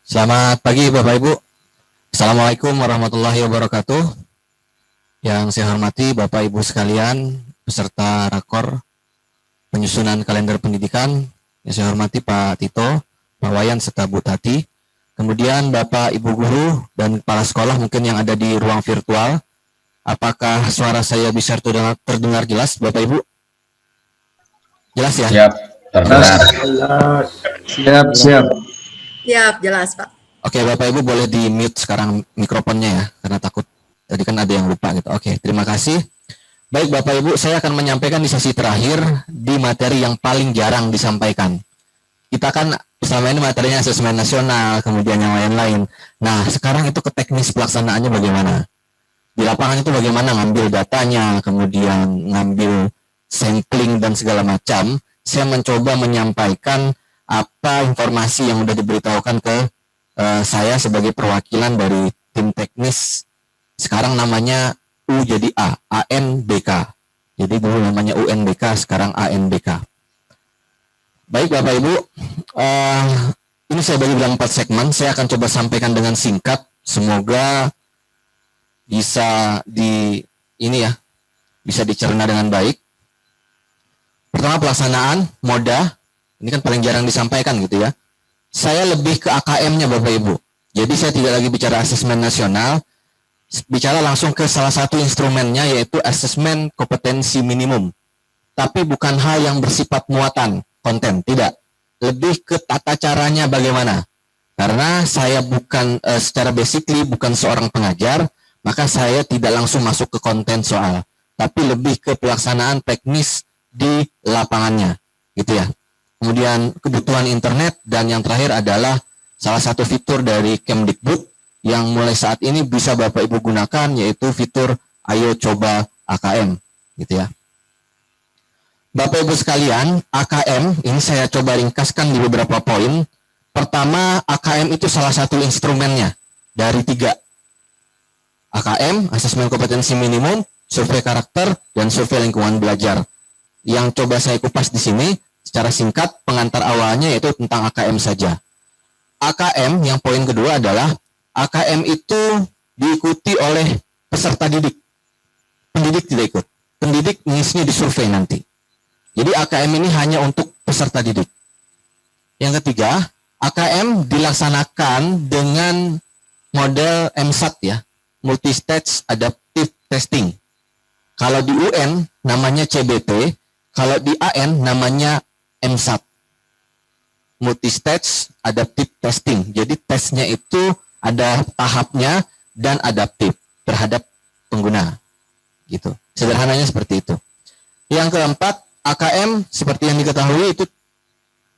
Selamat pagi Bapak Ibu. Assalamualaikum warahmatullahi wabarakatuh. Yang saya hormati Bapak Ibu sekalian, peserta rakor penyusunan kalender pendidikan. Yang saya hormati Pak Tito, Pak Wayan, serta Bu Tati. Kemudian Bapak Ibu guru dan kepala sekolah mungkin yang ada di ruang virtual. Apakah suara saya bisa terdengar jelas Bapak Ibu? Jelas ya? Siap, terdengar. Siap. Siap, jelas Pak. Oke, Bapak Ibu boleh di mute sekarang mikrofonnya ya, karena takut tadi kan ada yang lupa gitu. Oke, terima kasih. Baik Bapak Ibu, saya akan menyampaikan di sesi terakhir di materi yang paling jarang disampaikan. Kita kan selama ini materinya asesmen nasional, kemudian yang lain-lain. Nah, sekarang itu ke teknis pelaksanaannya bagaimana? Di lapangan itu bagaimana ngambil datanya, kemudian ngambil sampling dan segala macam. Saya mencoba menyampaikan apa informasi yang sudah diberitahukan ke saya sebagai perwakilan dari tim teknis. Sekarang namanya U jadi A, ANBK. Jadi dulu namanya UNBK, sekarang ANBK. Baik Bapak Ibu, ini saya bagi dalam 4 segmen. Saya akan coba sampaikan dengan singkat. Semoga bisa bisa dicerna dengan baik. Pertama pelaksanaan moda. Ini kan paling jarang disampaikan gitu ya. Saya lebih ke AKM-nya Bapak Ibu. Jadi saya tidak lagi bicara asesmen nasional, bicara langsung ke salah satu instrumennya yaitu asesmen kompetensi minimum. Tapi bukan hal yang bersifat muatan, konten, tidak. Lebih ke tata caranya bagaimana. Karena saya bukan secara basically bukan seorang pengajar, maka saya tidak langsung masuk ke konten soal, tapi lebih ke pelaksanaan teknis di lapangannya, gitu ya. Kemudian kebutuhan internet, dan yang terakhir adalah salah satu fitur dari Kemdikbud yang mulai saat ini bisa Bapak Ibu gunakan, yaitu fitur Ayo Coba AKM, gitu ya. Bapak Ibu sekalian, AKM ini saya coba ringkaskan di beberapa poin. Pertama, AKM itu salah satu instrumennya dari 3. AKM, asesmen kompetensi minimum, survei karakter, dan survei lingkungan belajar. Yang coba saya kupas di sini secara singkat, pengantar awalnya yaitu tentang AKM saja. AKM yang poin kedua adalah AKM itu diikuti oleh peserta didik. Pendidik tidak ikut. Pendidik mengisinya di survei nanti. Jadi AKM ini hanya untuk peserta didik. Yang ketiga, AKM dilaksanakan dengan model MSAT ya, Multi-Stage Adaptive Testing. Kalau di UN namanya CBT, kalau di AN namanya MSAT, Multi-Stage Adaptive Testing. Jadi tesnya itu ada tahapnya dan adaptif terhadap pengguna. Gitu. Sederhananya seperti itu. Yang keempat, AKM seperti yang diketahui itu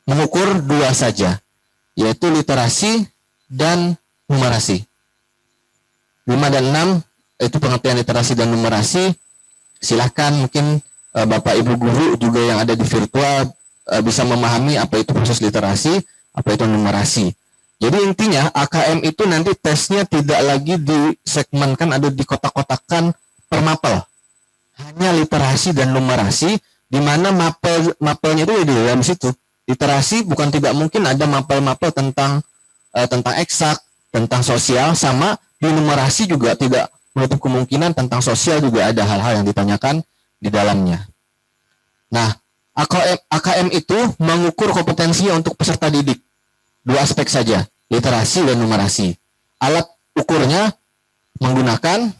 mengukur 2 saja, yaitu literasi dan numerasi. 5 dan 6 itu pengertian literasi dan numerasi. Silahkan mungkin Bapak Ibu guru juga yang ada di virtual bisa memahami apa itu proses literasi, apa itu numerasi. Jadi intinya AKM itu nanti tesnya tidak lagi disegmenkan atau dikotak-kotakan per mapel. Hanya literasi dan numerasi, di mana mapelnya itu di dalam situ. Literasi bukan tidak mungkin ada mapel-mapel tentang eksak, tentang sosial, sama di numerasi juga tidak menutup kemungkinan tentang sosial juga ada hal-hal yang ditanyakan di dalamnya. Nah, AKM itu mengukur kompetensinya untuk peserta didik. 2 aspek saja, literasi dan numerasi. Alat ukurnya menggunakan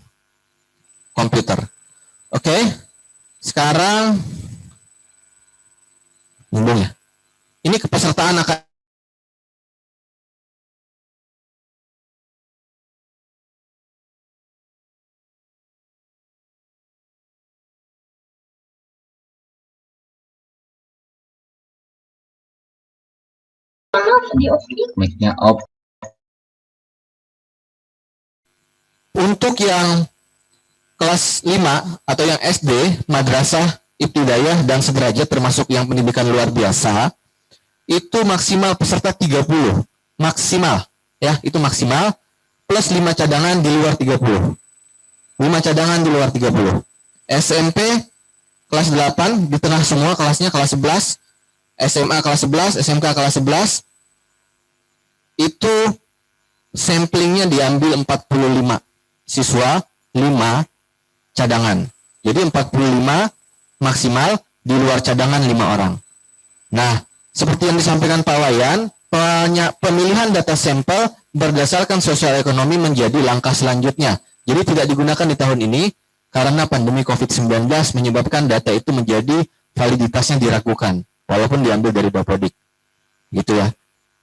komputer. Oke, sekarang nyambung ya. Ini kepesertaan AKM. Mic-nya off. Untuk yang kelas 5 atau yang SD, madrasah, ibtidaiyah, dan sederajat termasuk yang pendidikan luar biasa, itu maksimal peserta 30. Maksimal, ya, itu maksimal, plus 5 cadangan di luar 30. 5 cadangan di luar 30. SMP, kelas 8, di tengah semua kelasnya kelas 11, SMA kelas 11, SMK kelas 11, itu samplingnya diambil 45 siswa, 5 cadangan. Jadi 45 maksimal, di luar cadangan 5 orang. Nah, seperti yang disampaikan Pak Wayan, pemilihan data sampel berdasarkan sosial ekonomi menjadi langkah selanjutnya. Jadi tidak digunakan di tahun ini karena pandemi COVID-19 menyebabkan data itu menjadi validitasnya diragukan, walaupun diambil dari Dapodik. Gitu ya.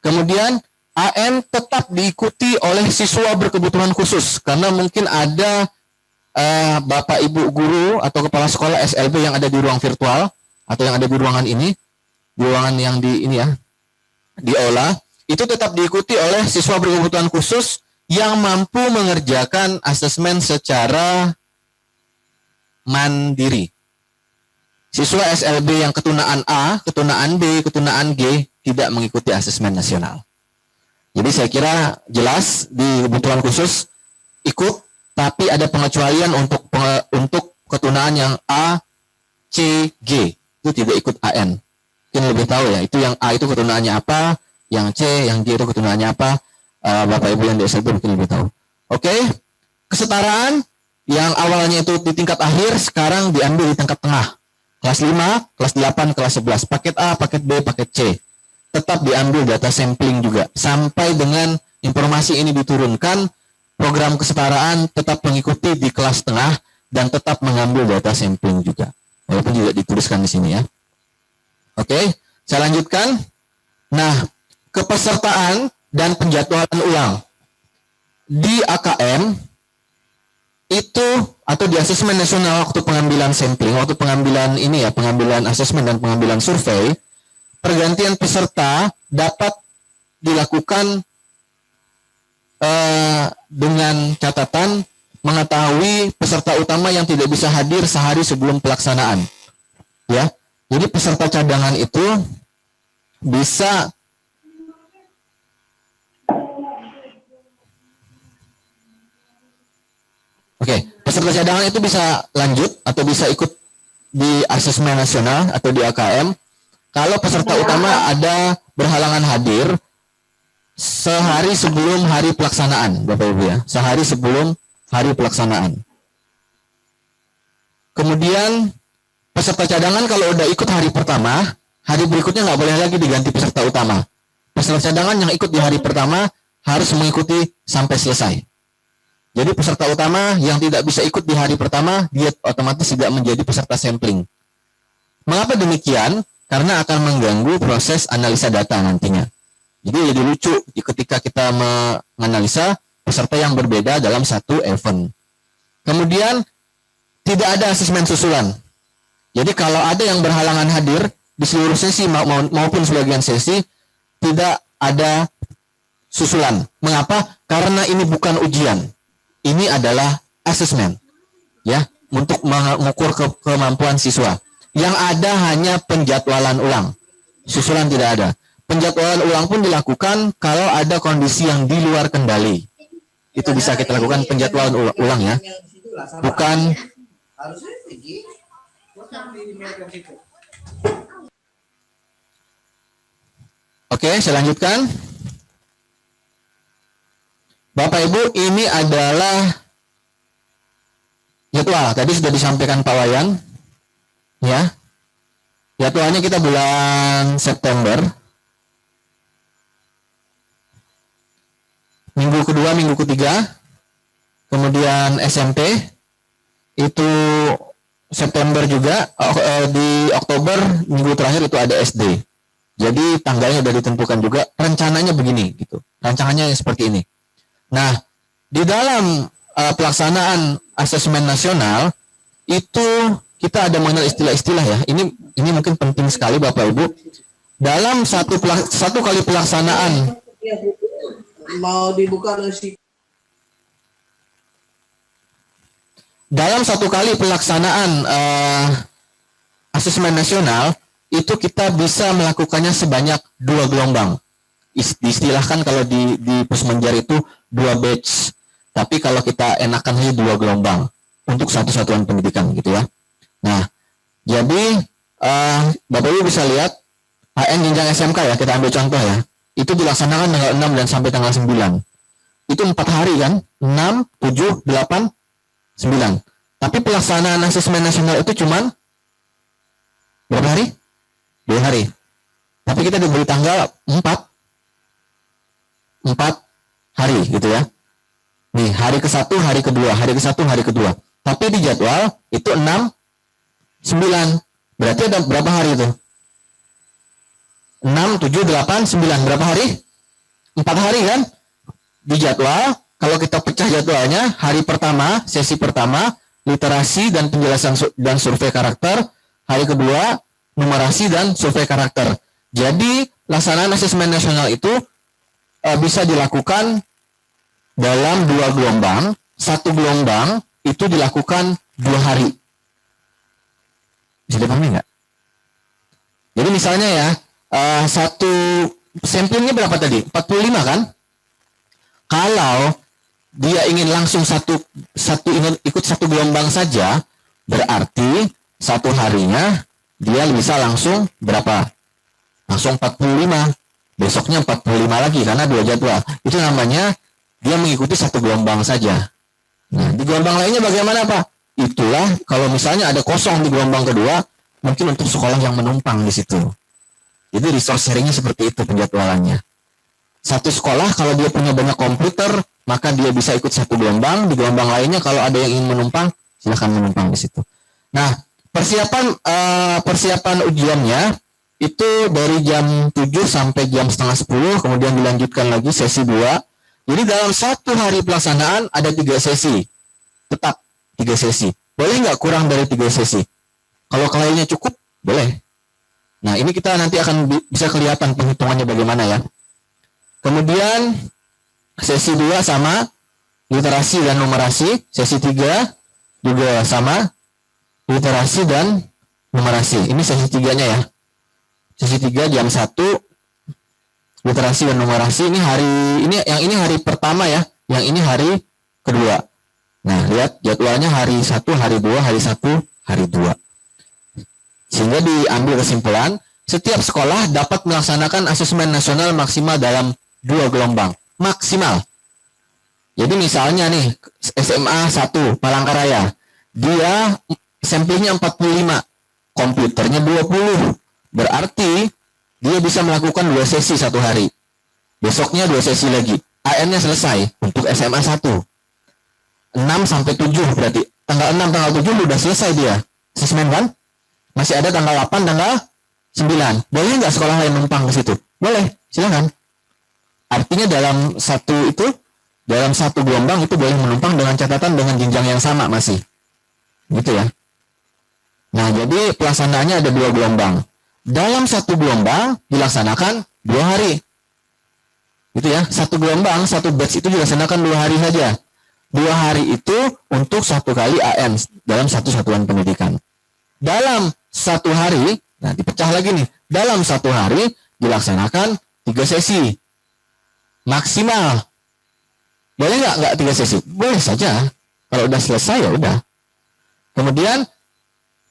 Kemudian AN tetap diikuti oleh siswa berkebutuhan khusus karena mungkin ada Bapak Ibu guru atau kepala sekolah SLB yang ada di ruang virtual atau yang ada di ruangan ini, di ruangan yang di ini ya, di aula, itu tetap diikuti oleh siswa berkebutuhan khusus yang mampu mengerjakan asesmen secara mandiri. Siswa SLB yang ketunaan A, ketunaan B, ketunaan G tidak mengikuti asesmen nasional. Jadi saya kira jelas di kebutuhan khusus ikut, tapi ada pengecualian untuk ketunaan yang A, C, G itu tidak ikut AN. Mungkin lebih tahu ya, itu yang A itu ketunaannya apa, yang C, yang G itu ketunaannya apa. Bapak Ibu yang di SLB mungkin lebih tahu. Oke, kesetaraan yang awalnya itu di tingkat akhir sekarang diambil di tingkat tengah. Kelas 5, kelas 8, kelas 11, paket A, paket B, paket C. Tetap diambil data sampling juga. Sampai dengan informasi ini diturunkan, program kesetaraan tetap mengikuti di kelas tengah dan tetap mengambil data sampling juga. Walaupun tidak dituliskan di sini ya. Oke, saya lanjutkan. Nah, kepesertaan dan penjadwalan ulang. Di AKM itu atau di asesmen nasional waktu pengambilan sampling, waktu pengambilan ini ya, pengambilan asesmen dan pengambilan survei, pergantian peserta dapat dilakukan dengan catatan mengetahui peserta utama yang tidak bisa hadir sehari sebelum pelaksanaan. Ya, jadi peserta cadangan itu bisa peserta cadangan itu bisa lanjut atau bisa ikut di asesmen nasional atau di AKM kalau peserta utama ada berhalangan hadir sehari sebelum hari pelaksanaan, Bapak Ibu ya, sehari sebelum hari pelaksanaan. Kemudian peserta cadangan kalau udah ikut hari pertama, hari berikutnya nggak boleh lagi diganti peserta utama. Peserta cadangan yang ikut di hari pertama harus mengikuti sampai selesai. Jadi peserta utama yang tidak bisa ikut di hari pertama, dia otomatis tidak menjadi peserta sampling. Mengapa demikian? Karena akan mengganggu proses analisa data nantinya. Jadi lucu ketika kita menganalisa peserta yang berbeda dalam satu event. Kemudian tidak ada asesmen susulan. Jadi kalau ada yang berhalangan hadir di seluruh sesi maupun sebagian sesi, tidak ada susulan. Mengapa? Karena ini bukan ujian. Ini adalah asesmen, ya, untuk mengukur kemampuan siswa. Yang ada hanya penjadwalan ulang. Susulan tidak ada. Penjadwalan ulang pun dilakukan kalau ada kondisi yang di luar kendali. Itu bisa kita lakukan penjadwalan ulang ya. Bukan. Oke, saya lanjutkan. Bapak Ibu, ini adalah jadwal. Tadi sudah disampaikan Pak Wayan. Ya. Jadwalnya kita bulan September. Minggu kedua, minggu ketiga. Kemudian SMP. Itu September juga. Di Oktober, minggu terakhir itu ada SD. Jadi tanggalnya sudah ditentukan juga. Rencananya begini, gitu. Rancangannya seperti ini. Nah, di dalam pelaksanaan asesmen nasional itu kita ada mengenal istilah-istilah ya. Ini mungkin penting sekali Bapak Ibu. Dalam satu kali pelaksanaan mau dibuka nasi. Dalam satu kali pelaksanaan asesmen nasional itu kita bisa melakukannya sebanyak 2 gelombang. Diistilahkan kalau di Pusmenjar itu 2 batch, tapi kalau kita enakan hanya 2 gelombang untuk satu satuan pendidikan gitu ya. Nah, jadi Bapak Ibu bisa lihat AN jenjang SMK ya, kita ambil contoh ya, itu dilaksanakan tanggal 6 dan sampai tanggal 9. itu 4 hari kan? 6, 7, 8, 9. Tapi pelaksanaan asesmen nasional itu cuman berapa hari? 2 hari. Tapi kita diberi tanggal 4 hari gitu ya. Nih, hari ke-1, hari kedua, hari ke-1, hari kedua. Tapi di jadwal itu 6, 9. Berarti ada berapa hari itu? 6, 7, 8, 9. Berapa hari? 4 hari kan? Di jadwal, kalau kita pecah jadwalnya, hari pertama, sesi pertama, literasi dan penjelasan dan survei karakter. Hari kedua, numerasi dan survei karakter. Jadi, pelaksanaan asesmen nasional itu bisa dilakukan dalam 2 gelombang. 1 gelombang itu dilakukan 2 hari. Bisa dipahami nggak? Jadi misalnya ya, satu sampelnya berapa tadi? 45 kan? Kalau dia ingin langsung ikut satu gelombang saja, berarti satu harinya dia bisa langsung berapa? Langsung 45. Besoknya 45 lagi karena 2 jadwal. Itu namanya dia mengikuti satu gelombang saja. Nah, di gelombang lainnya bagaimana Pak? Itulah kalau misalnya ada kosong di gelombang kedua, mungkin untuk sekolah yang menumpang di situ. Jadi resource sharingnya seperti itu penjadwalannya. Satu sekolah kalau dia punya banyak komputer, maka dia bisa ikut satu gelombang. Di gelombang lainnya kalau ada yang ingin menumpang, silakan menumpang di situ. Nah, persiapan ujiannya itu dari jam 7 sampai jam setengah 10, kemudian dilanjutkan lagi sesi 2. Jadi dalam satu hari pelaksanaan ada 3 sesi. Tetap 3 sesi. Boleh nggak kurang dari 3 sesi? Kalau kliennya cukup, boleh. Nah, ini kita nanti akan bisa kelihatan penghitungannya bagaimana ya. Kemudian sesi 2 sama literasi dan numerasi. Sesi 3 juga sama literasi dan numerasi. Ini sesi 3-nya ya. Sesi 3 jam 1 literasi dan numerasi. Yang ini hari pertama ya, yang ini hari kedua. Nah, lihat jadwalnya hari 1, hari 2, hari 1, hari 2. Sehingga diambil kesimpulan, setiap sekolah dapat melaksanakan asesmen nasional maksimal dalam 2 gelombang. Maksimal. Jadi misalnya nih, SMA 1 Palangkaraya, dia sampelnya 45, komputernya 20. Berarti dia bisa melakukan 2 sesi satu hari. Besoknya 2 sesi lagi. AN-nya selesai untuk SMA 1. 6 sampai 7 berarti. Tanggal 6, tanggal 7 sudah selesai dia. Asesmen kan? Masih ada tanggal 8, tanggal 9. Boleh nggak sekolah lain numpang ke situ? Boleh, silakan. Artinya dalam satu gelombang itu boleh menumpang dengan catatan dengan jenjang yang sama masih. Gitu ya. Nah, jadi pelaksanaannya ada 2 gelombang. Dalam satu gelombang dilaksanakan 2 hari. Gitu ya. Satu gelombang, satu batch itu dilaksanakan 2 hari saja. 2 hari itu untuk 1 kali AN dalam satu satuan pendidikan. Dalam 1 hari, nah dipecah lagi nih. Dalam 1 hari dilaksanakan 3 sesi. Maksimal. Boleh nggak 3 sesi? Boleh saja. Kalau udah selesai ya udah. Kemudian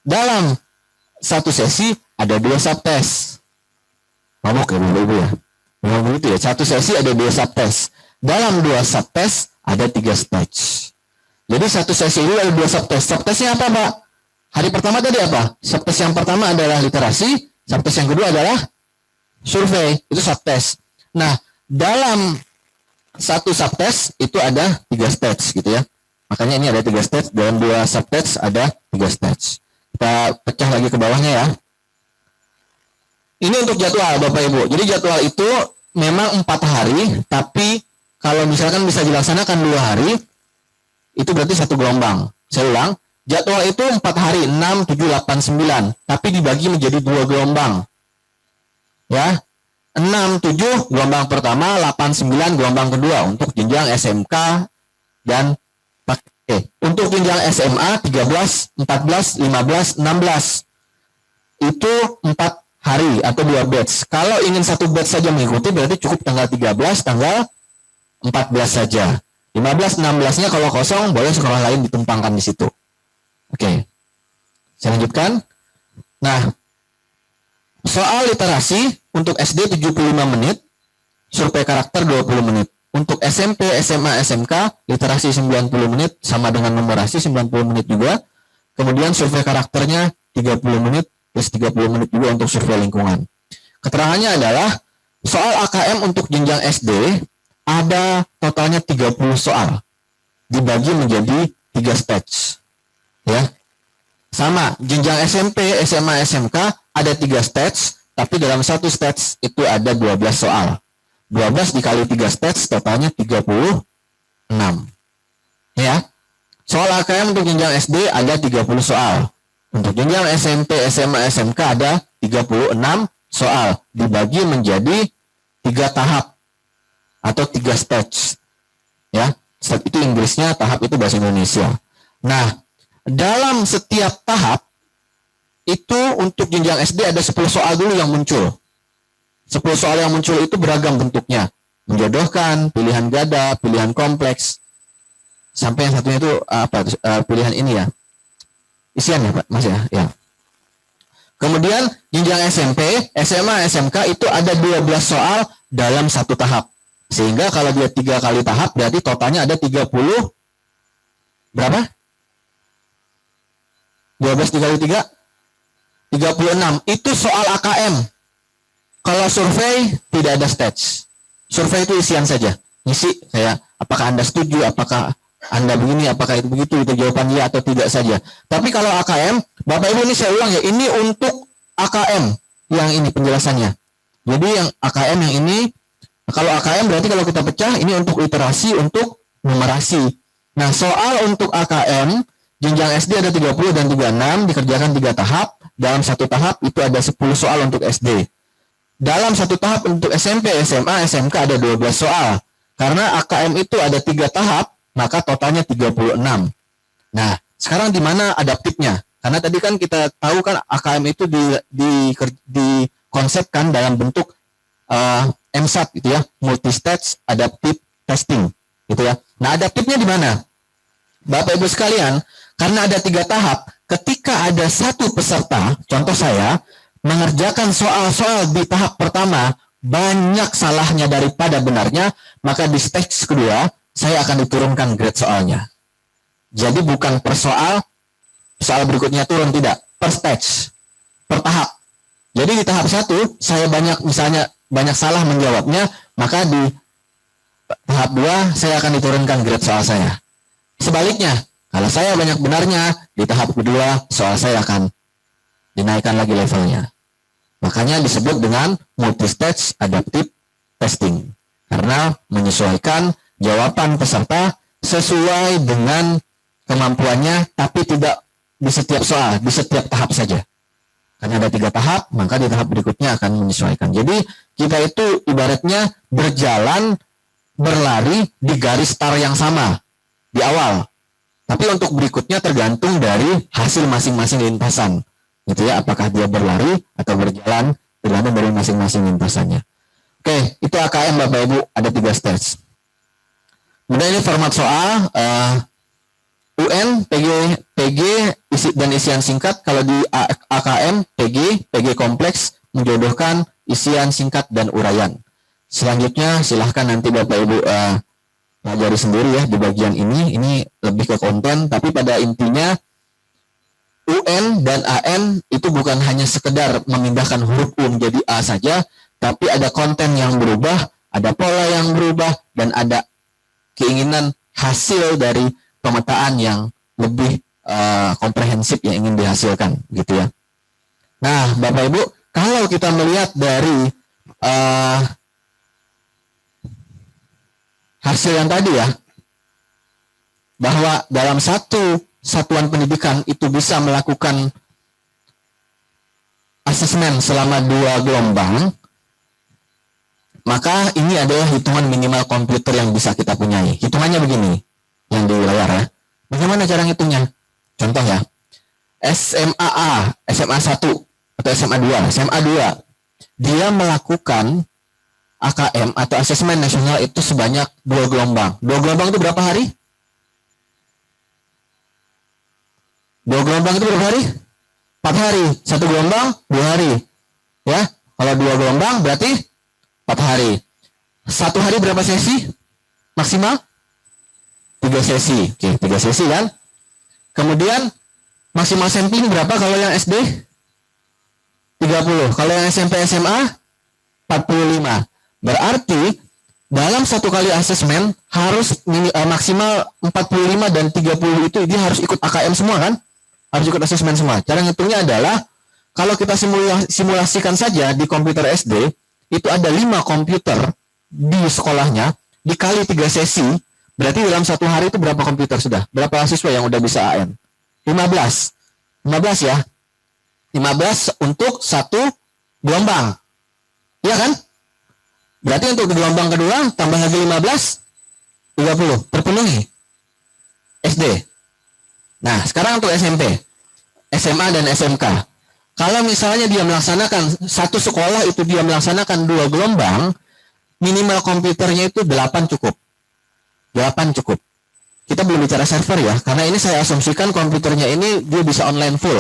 dalam 1 sesi ada 2 subtes. Mabuk ya Ibu ya. Memang begitu ya. 1 sesi ada 2 subtes. Dalam 2 subtes ada 3 stage. Jadi 1 sesi ini ada 2 subtes. Subtesnya apa, Pak? Hari pertama tadi apa? Subtes yang pertama adalah literasi, subtes yang kedua adalah survei. Itu subtes. Nah, dalam 1 subtes itu ada 3 stage gitu ya. Makanya ini ada 3 stage, dalam 2 subtes ada 3 stage. Kita pecah lagi ke bawahnya ya. Ini untuk jadwal Bapak Ibu. Jadi jadwal itu memang 4 hari, tapi kalau misalkan bisa dilaksanakan 2 hari, itu berarti 1 gelombang. Saya ulang, jadwal itu 4 hari, 6, 7, 8, 9, tapi dibagi menjadi 2 gelombang. Ya, 6, 7 gelombang pertama, 8, 9 gelombang kedua untuk jenjang SMK dan untuk jenjang SMA 13, 14, 15, 16. Itu 4 hari atau 2 batch. Kalau ingin 1 batch saja mengikuti berarti cukup tanggal 13, tanggal 14 saja. 15, 16-nya kalau kosong boleh sekolah lain ditumpangkan di situ. Oke. Saya lanjutkan. Nah, soal literasi untuk SD 75 menit, survei karakter 20 menit. Untuk SMP, SMA, SMK, literasi 90 menit sama dengan numerasi 90 menit juga. Kemudian survei karakternya 30 menit plus 30 menit juga untuk survei lingkungan. Keterangannya adalah soal AKM untuk jenjang SD ada totalnya 30 soal dibagi menjadi 3 stage. Ya. Sama, jenjang SMP, SMA, SMK ada 3 stage, tapi dalam satu stage itu ada 12 soal. 12 dikali 3 stage totalnya 36. Ya. Soal AKM untuk jenjang SD ada 30 soal. Untuk jenjang SMP, SMA, SMK ada 36 soal dibagi menjadi 3 tahap atau 3 stage. Ya. Step itu Inggrisnya, tahap itu bahasa Indonesia. Nah, dalam setiap tahap itu untuk jenjang SD ada 10 soal dulu yang muncul. 10 soal yang muncul itu beragam bentuknya. Menjodohkan, pilihan ganda, pilihan kompleks. Sampai yang satunya itu pilihan ini ya. Isian ya Pak, Mas ya? Ya. Kemudian jenjang SMP, SMA, SMK itu ada 12 soal dalam satu tahap. Sehingga kalau dia 3 kali tahap berarti totalnya ada 30 berapa? 12 dikali 3 36. Itu soal AKM. Kalau survei tidak ada stage. Survei itu isian saja. Ngisi saya apakah Anda setuju, apakah Anda begini, apakah itu begitu, itu jawaban ya atau tidak saja. Tapi kalau AKM, Bapak Ibu ini saya ulang ya, ini untuk AKM yang ini penjelasannya. Jadi yang AKM yang ini, kalau AKM berarti kalau kita pecah ini untuk literasi, untuk numerasi. Nah, soal untuk AKM jenjang SD ada 30 dan 36 dikerjakan 3 tahap. Dalam satu tahap itu ada 10 soal untuk SD. Dalam satu tahap untuk SMP, SMA, SMK ada 12 soal. Karena AKM itu ada 3 tahap, maka totalnya 36. Nah, sekarang di mana adaptifnya? Karena tadi kan kita tahu kan AKM itu dikonsepkan dalam bentuk MSAT gitu ya, multi-stage adaptive testing gitu ya. Nah, adaptifnya di mana? Bapak Ibu sekalian, karena ada 3 tahap, ketika ada satu peserta, contoh saya, mengerjakan soal-soal di tahap pertama, banyak salahnya daripada benarnya, maka di stage kedua, saya akan diturunkan grade soalnya. Jadi bukan per soal berikutnya turun, tidak. Per stage, per tahap. Jadi di tahap 1, saya misalnya banyak salah menjawabnya, maka di tahap 2, saya akan diturunkan grade soal saya. Sebaliknya, kalau saya banyak benarnya, di tahap kedua, soal saya akan dinaikkan lagi levelnya. Makanya disebut dengan multi-stage adaptive testing. Karena menyesuaikan jawaban peserta sesuai dengan kemampuannya, tapi tidak di setiap soal, di setiap tahap saja. Karena ada 3 tahap, maka di tahap berikutnya akan menyesuaikan. Jadi kita itu ibaratnya berlari di garis start yang sama di awal. Tapi untuk berikutnya tergantung dari hasil masing-masing lintasan. Gitu ya, apakah dia berlari atau berjalan, tergantung dari masing-masing lintasannya. Oke, itu AKM Bapak Ibu, ada 3 stage. Kemudian ini format soal, UN, PG dan isian singkat. Kalau di AKM, PG kompleks, menjodohkan isian singkat dan uraian. Selanjutnya silahkan nanti Bapak Ibu pelajari sendiri ya di bagian ini lebih ke konten, tapi pada intinya UN dan AN itu bukan hanya sekedar memindahkan huruf U menjadi A saja, tapi ada konten yang berubah, ada pola yang berubah, dan ada keinginan hasil dari pemetaan yang lebih komprehensif yang ingin dihasilkan gitu ya. Nah Bapak Ibu, kalau kita melihat dari hasil yang tadi ya, bahwa dalam satu satuan pendidikan itu bisa melakukan asesmen selama 2 gelombang, maka ini adalah hitungan minimal komputer yang bisa kita punyai. Hitungannya begini, yang di layar ya. Bagaimana cara ngitungnya? Contoh ya, SMA A, SMA 1, atau SMA 2, SMA 2, dia melakukan AKM atau asesmen nasional itu sebanyak 2 gelombang. 2 gelombang itu berapa hari? 2 gelombang itu berapa hari? 4 hari. 1 gelombang 2 hari. Ya, kalau 2 gelombang berarti 4 hari. 1 hari berapa sesi? maksimal 3 sesi. Oke, 3 sesi kan. Kemudian maksimal sampling berapa kalau yang SD? 30. Kalau yang SMP SMA 45. Berarti dalam satu kali asesmen harus maksimal 45 dan 30 itu dia harus ikut AKM semua kan? Harus ikut asesmen semua. Cara ngitungnya adalah kalau kita simulasikan saja di komputer SD, itu ada 5 komputer di sekolahnya, dikali 3 sesi, berarti dalam satu hari itu berapa komputer sudah? Berapa siswa yang udah bisa AN? 15. 15 ya. 15 untuk satu gelombang. Iya kan? Berarti untuk gelombang kedua tambah lagi 15, 30. Terpenuhi. SD. Nah, sekarang untuk SMP, SMA dan SMK. Kalau misalnya dia melaksanakan satu sekolah itu dia melaksanakan 2 gelombang, minimal komputernya itu 8 cukup. 8 cukup. Kita belum bicara server ya, karena ini saya asumsikan komputernya ini dia bisa online full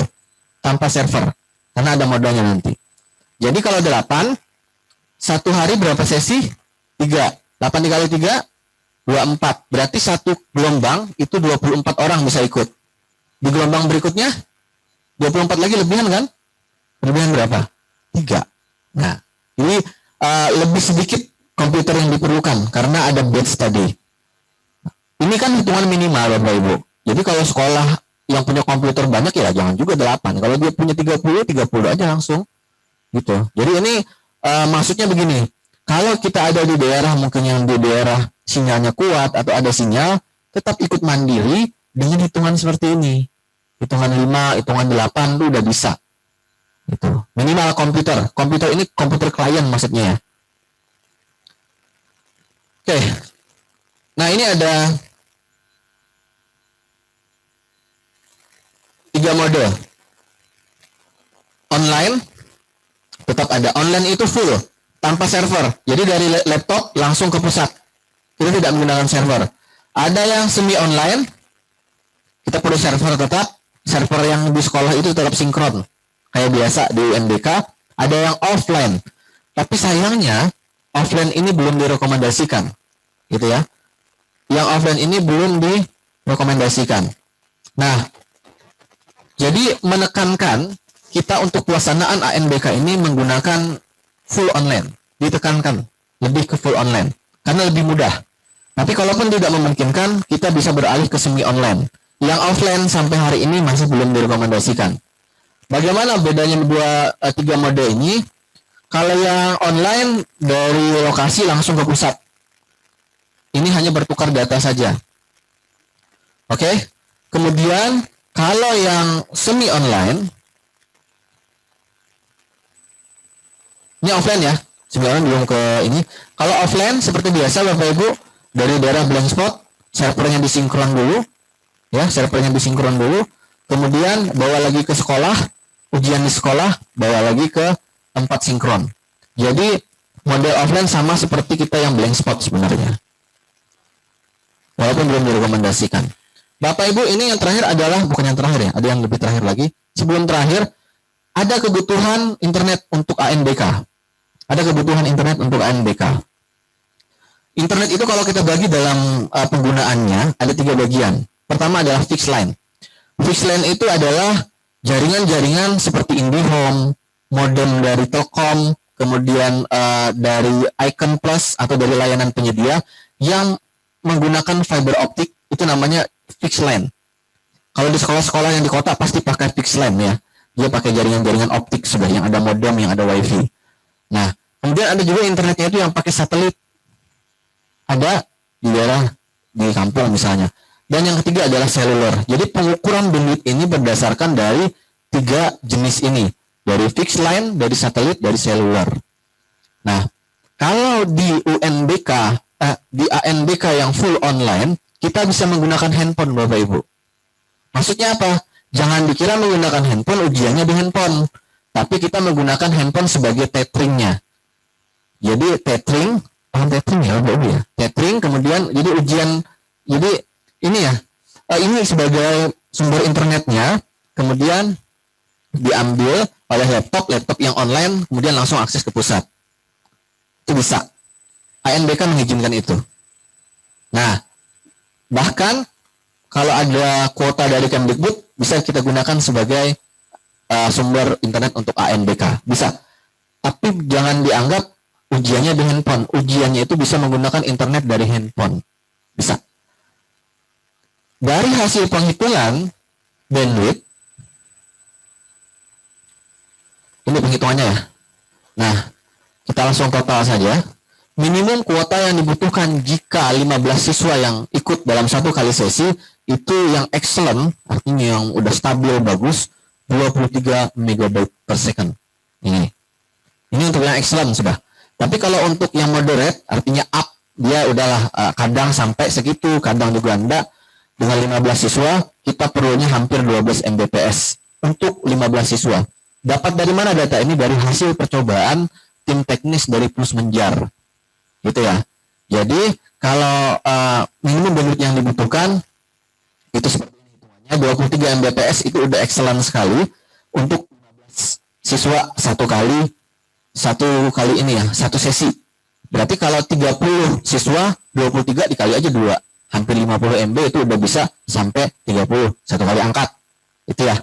tanpa server, karena ada modalnya nanti. Jadi kalau 8, satu hari berapa sesi? 3. 8 dikali 3, 24. Berarti satu gelombang itu 24 orang bisa ikut. Di gelombang berikutnya 24 lagi lebihan kan? Lebihan berapa? 3. Nah, ini lebih sedikit komputer yang diperlukan karena ada batch tadi. Ini kan hitungan minimal Bapak Ibu. Jadi kalau sekolah yang punya komputer banyak ya jangan juga 8. Kalau dia punya 30 aja langsung. Gitu. Jadi ini maksudnya begini. Kalau kita ada di daerah mungkin yang di daerah sinyalnya kuat atau ada sinyal, tetap ikut mandiri dengan hitungan seperti ini. Hitungan 5, hitungan 8 itu udah bisa. Gitu. Minimal komputer. Komputer ini komputer klien maksudnya ya. Oke. Nah, ini ada 3 mode. Online, tetap ada. Online itu full, tanpa server. Jadi dari laptop langsung ke pusat. Kita tidak menggunakan server. Ada yang semi online, kita perlu server tetap. Server yang di sekolah itu tetap sinkron. Kayak biasa di UNBK. Ada yang offline. Tapi sayangnya, offline ini belum direkomendasikan. Gitu ya. Yang offline ini belum direkomendasikan. Nah, jadi menekankan kita untuk pelaksanaan ANBK ini menggunakan full online. Ditekankan lebih ke full online. Karena lebih mudah. Tapi kalaupun tidak memungkinkan, kita bisa beralih ke semi online. Yang offline sampai hari ini masih belum direkomendasikan. Bagaimana bedanya 3 mode ini? Kalau yang online dari lokasi langsung ke pusat. Ini hanya bertukar data saja. Oke. Kemudian kalau yang semi online, ini offline ya. Semi online belum ke ini. Kalau offline seperti biasa Bapak Ibu, dari daerah blank spot, servernya disinkron dulu. Ya, servernya disinkron dulu. Kemudian bawa lagi ke sekolah, ujian di sekolah, bawa lagi ke tempat sinkron. Jadi model offline sama seperti kita yang blank spot sebenarnya. Walaupun belum direkomendasikan. Bapak Ibu, ini yang terakhir adalah, bukan yang terakhir ya, ada yang lebih terakhir lagi. Sebelum terakhir, ada kebutuhan internet untuk ANBK. Ada kebutuhan internet untuk ANBK. Internet itu kalau kita bagi dalam penggunaannya, ada 3 bagian. Pertama adalah fixed line. Fixed line itu adalah jaringan-jaringan seperti IndiHome, modem dari Telkom, kemudian dari Icon Plus atau dari layanan penyedia yang menggunakan fiber optik, itu namanya fixed line. Kalau di sekolah-sekolah yang di kota pasti pakai fixed line ya. Dia pakai jaringan-jaringan optik sudah yang ada modem, yang ada wifi. Nah, kemudian ada juga internetnya itu yang pakai satelit. Ada di daerah di kampung misalnya. Dan yang ketiga adalah seluler. Jadi pengukuran bandwidth ini berdasarkan dari 3 jenis ini. Dari fixed line, dari satelit, dari seluler. Nah, kalau di UNBK, di ANBK yang full online, kita bisa menggunakan handphone Bapak Ibu. Maksudnya apa? Jangan dikira menggunakan handphone, ujiannya di handphone. Tapi kita menggunakan handphone sebagai tethering-nya. Jadi tethering, tethering ya Bapak Ibu ya. Tethering, kemudian jadi ujian, jadi ini ya, ini sebagai sumber internetnya, kemudian diambil oleh laptop yang online, kemudian langsung akses ke pusat. Itu bisa. ANBK mengizinkan itu. Nah, Nah, bahkan kalau ada kuota dari Kemdikbud bisa kita gunakan sebagai sumber internet untuk ANBK. Bisa. Tapi jangan dianggap ujiannya di handphone. Ujiannya itu bisa menggunakan internet dari handphone. Bisa. Dari hasil penghitungan bandwidth, ini penghitungannya ya. Nah, kita langsung total saja. Minimum kuota yang dibutuhkan jika 15 siswa yang ikut dalam satu kali sesi itu yang excellent, artinya yang udah stabil bagus, 23 megabyte per second. Ini untuk yang excellent sudah. Tapi kalau untuk yang moderate, artinya up, dia udahlah kadang sampai segitu, kadang juga enggak. Dengan 15 siswa, kita perlunya hampir 12 Mbps untuk 15 siswa. Dapat dari mana data ini? Dari hasil percobaan tim teknis dari Plus Menjar. Gitu ya. Jadi, kalau minimum bandwidth yang dibutuhkan, itu seperti ini hitungannya, 23 Mbps itu udah excellent sekali untuk 15 siswa satu kali ini ya, satu sesi. Berarti kalau 30 siswa, 23 dikali aja 2. Hampir 50 MB itu udah bisa sampai 30 satu kali angkat. Itu ya.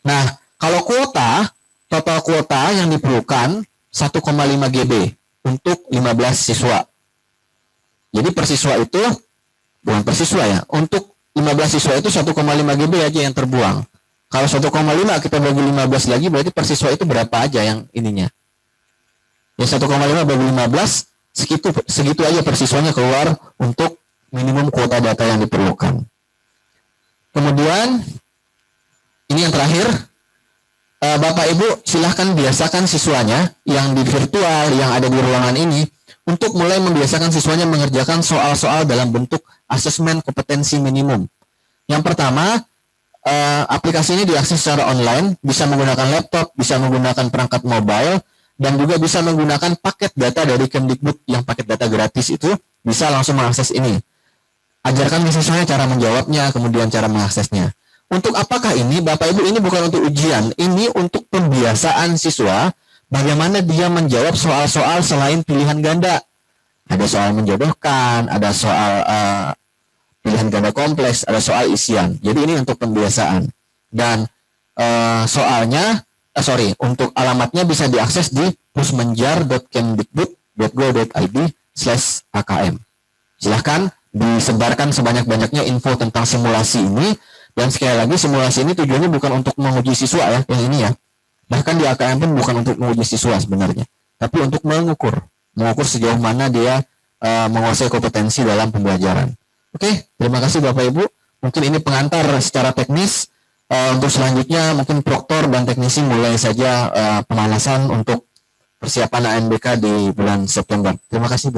Nah, kalau kuota, total kuota yang diperlukan 1,5 GB untuk 15 siswa. Jadi per siswa itu, bukan per siswa ya, untuk 15 siswa itu 1,5 GB aja yang terbuang. Kalau 1,5 kita bagi 15 lagi, berarti per siswa itu berapa aja yang ininya. Ya 1,5 bagi 15, segitu aja per siswanya keluar untuk minimum kuota data yang diperlukan. Kemudian, ini yang terakhir, Bapak Ibu silahkan biasakan siswanya yang di virtual, yang ada di ruangan ini, untuk mulai membiasakan siswanya mengerjakan soal-soal dalam bentuk asesmen kompetensi minimum. Yang pertama, aplikasi ini diakses secara online, bisa menggunakan laptop, bisa menggunakan perangkat mobile, dan juga bisa menggunakan paket data dari Kemdikbud yang paket data gratis itu, bisa langsung mengakses ini. Ajarkan siswanya cara menjawabnya, kemudian cara mengaksesnya. Untuk apakah ini? Bapak Ibu, ini bukan untuk ujian, ini untuk pembiasaan siswa bagaimana dia menjawab soal-soal selain pilihan ganda. Ada soal menjodohkan, ada soal pilihan ganda kompleks, ada soal isian. Jadi ini untuk pembiasaan. Dan untuk alamatnya bisa diakses di plusmenjar.kemdikbud.go.id/akm. Silahkan disebarkan sebanyak-banyaknya info tentang simulasi ini. Dan sekali lagi, simulasi ini tujuannya bukan untuk menguji siswa ya, yang ini ya. Bahkan di AKM pun bukan untuk menguji siswa sebenarnya, tapi untuk mengukur sejauh mana dia menguasai kompetensi dalam pembelajaran. Oke, terima kasih Bapak Ibu. Mungkin ini pengantar secara teknis. Untuk selanjutnya mungkin proktor dan teknisi mulai saja pemanasan untuk persiapan ANBK di bulan September. Terima kasih Bu.